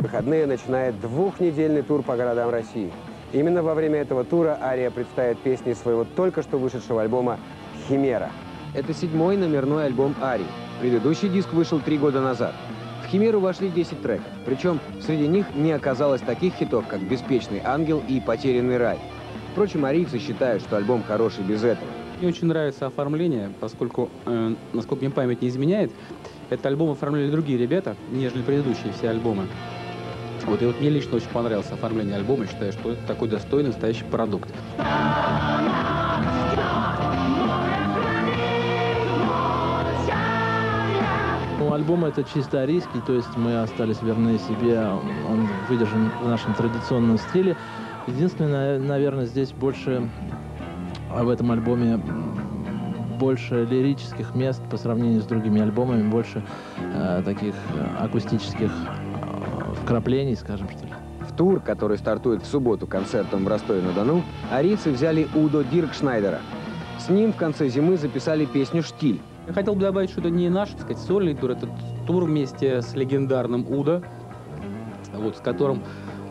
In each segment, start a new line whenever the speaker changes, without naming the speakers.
выходные начинает двухнедельный тур по городам России. Именно во время этого тура Ария представит песни своего только что вышедшего альбома «Химера». Это 7-й номерной альбом Арии. Предыдущий диск вышел 3 года назад. В «Химеру» вошли 10 треков. Причем среди них не оказалось таких хитов, как «Беспечный ангел» и «Потерянный рай». Впрочем, арийцы считают, что альбом хороший без этого.
Мне очень нравится оформление, поскольку, насколько мне память не изменяет, этот альбом оформляли другие ребята, нежели предыдущие все альбомы. И мне лично очень понравилось оформление альбома. Я считаю, что это такой достойный, настоящий продукт.
Альбом это чисто арийский, то есть мы остались верны себе, он выдержан в нашем традиционном стиле. Единственное, наверное, здесь больше, в этом альбоме, больше лирических мест по сравнению с другими альбомами, больше таких акустических вкраплений, скажем, что ли.
В тур, который стартует в субботу концертом в Ростове-на-Дону, арийцы взяли Удо Диркшнайдера. С ним в конце зимы записали песню «Штиль».
Я хотел бы добавить, что это не наш, так сказать, сольный тур, это тур вместе с легендарным Удо, с которым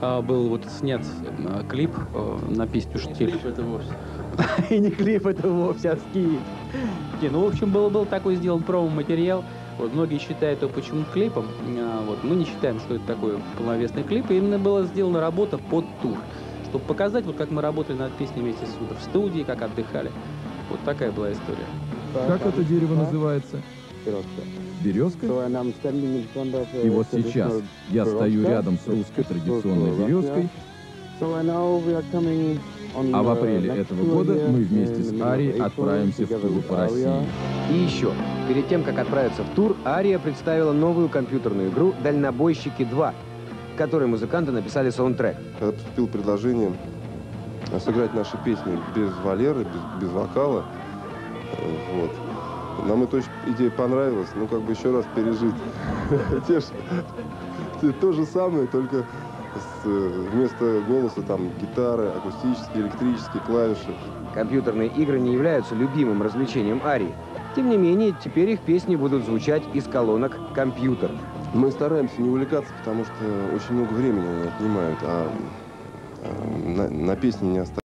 был снят клип на песню «Штиль».
Клип это вовсе.
И не клип это вовсе, а скит. В общем, был такой сделан промо-материал. Многие считают его почему клипом. Мы не считаем, что это такой полновесный клип. И именно была сделана работа под тур, чтобы показать, как мы работали над песней вместе с Удо в студии, как отдыхали. Вот такая была история.
Как это дерево называется? Березка? И вот сейчас я стою рядом с русской традиционной березкой, а в апреле этого года мы вместе с Арией отправимся в тур по России.
И еще, перед тем, как отправиться в тур, Ария представила новую компьютерную игру «Дальнобойщики 2», к которой музыканты написали саундтрек.
Когда поступило предложение сыграть наши песни без Валеры, без вокала, нам эта идея понравилась, еще раз пережить то же самое, только вместо голоса там гитары, акустические, электрические клавиши.
Компьютерные игры не являются любимым развлечением Арии. Тем не менее, теперь их песни будут звучать из колонок компьютеров.
Мы стараемся не увлекаться, потому что очень много времени они отнимают, а на песни не остается.